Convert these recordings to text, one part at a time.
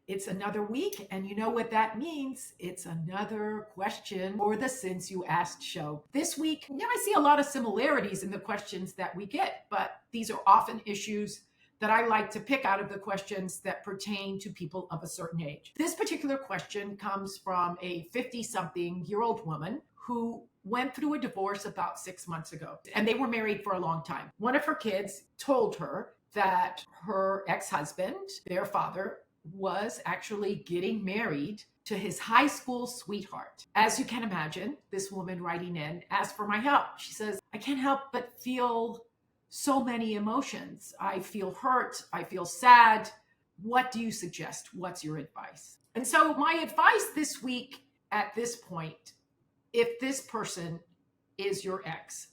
It's another week, and you know what that means. It's another question for the Since You Asked show. This week, I see a lot of similarities in the questions that we get, but these are often issues that I like to pick out of the questions that pertain to people of a certain age. This particular question comes from a 50-something-year-old woman who went through a divorce about 6 months ago, and they were married for a long time. One of her kids told her that her ex-husband, their father, was actually getting married to his high school sweetheart. As you can imagine, this woman writing in asked for my help. She says, I can't help but feel so many emotions. I feel hurt. I feel sad. What do you suggest? What's your advice? And so my advice this week at this point, if this person is your ex,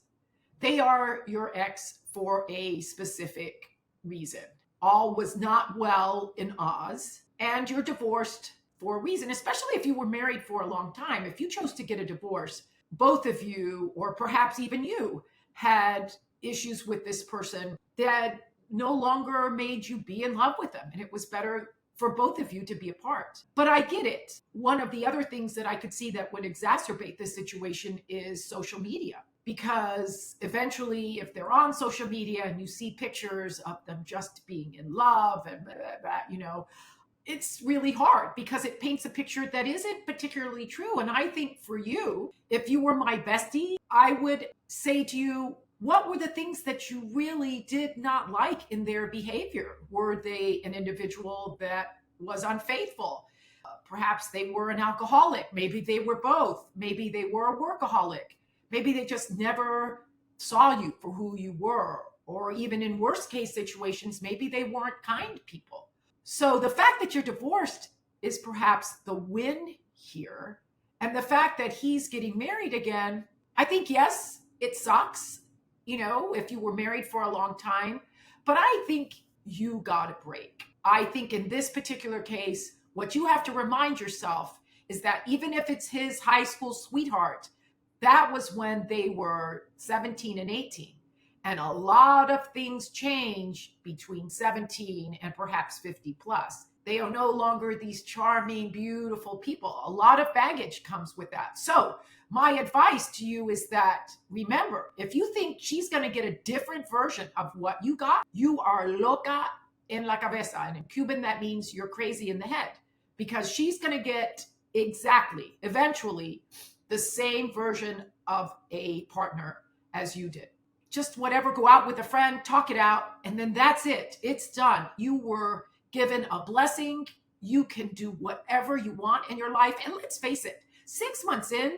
they are your ex for a specific reason. All was not well in Oz, and you're divorced for a reason, especially if you were married for a long time. If you chose to get a divorce, both of you, or perhaps even you, had issues with this person that no longer made you be in love with them, and it was better for both of you to be apart. But I get it. One of the other things that I could see that would exacerbate this situation is social media. Because eventually, if they're on social media and you see pictures of them just being in love and blah, blah, blah, it's really hard because it paints a picture that isn't particularly true. And I think for you, if you were my bestie, I would say to you, what were the things that you really did not like in their behavior? Were they an individual that was unfaithful? Perhaps they were an alcoholic. Maybe they were both. Maybe they were a workaholic. Maybe they just never saw you for who you were. Or even in worst case situations, maybe they weren't kind people. So the fact that you're divorced is perhaps the win here. And the fact that he's getting married again, I think, yes, it sucks, if you were married for a long time. But I think you got a break. I think in this particular case, what you have to remind yourself is that even if it's his high school sweetheart, that was when they were 17 and 18. And a lot of things change between 17 and perhaps 50 plus. They are no longer these charming, beautiful people. A lot of baggage comes with that. So my advice to you is that, remember, if you think she's going to get a different version of what you got, you are loca en la cabeza. And in Cuban, that means you're crazy in the head, because she's going to get eventually, the same version of a partner as you did. Just whatever, go out with a friend, talk it out, and then that's it. It's done. You were given a blessing. You can do whatever you want in your life. And let's face it, 6 months in,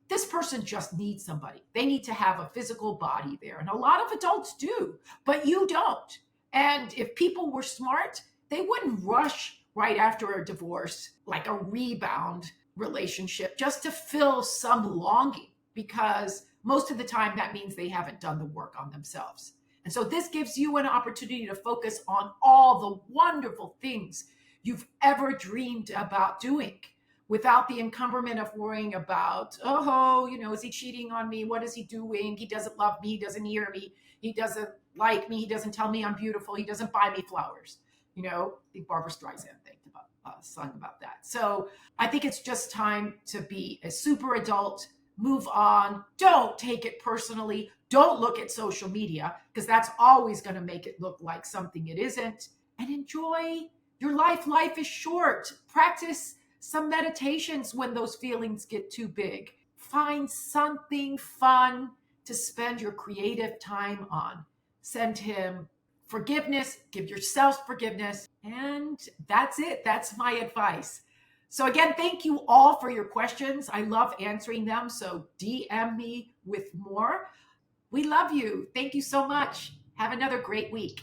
this person just needs somebody. They need to have a physical body there. And a lot of adults do, but you don't. And if people were smart, they wouldn't rush right after a divorce, like a rebound relationship, just to fill some longing, because most of the time that means they haven't done the work on themselves. And so this gives you an opportunity to focus on all the wonderful things you've ever dreamed about doing without the encumberment of worrying about, is he cheating on me? What is he doing? He doesn't love me. He doesn't hear me. He doesn't like me. He doesn't tell me I'm beautiful. He doesn't buy me flowers. I think Barbara Streisand sung about that. So I think it's just time to be a super adult, move on. Don't take it personally. Don't look at social media, because that's always going to make it look like something it isn't. And enjoy your life. Life is short. Practice some meditations when those feelings get too big. Find something fun to spend your creative time on. Send him forgiveness, give yourself forgiveness, and that's it. That's my advice. So again, thank you all for your questions. I love answering them, so DM me with more. We love you. Thank you so much. Have another great week.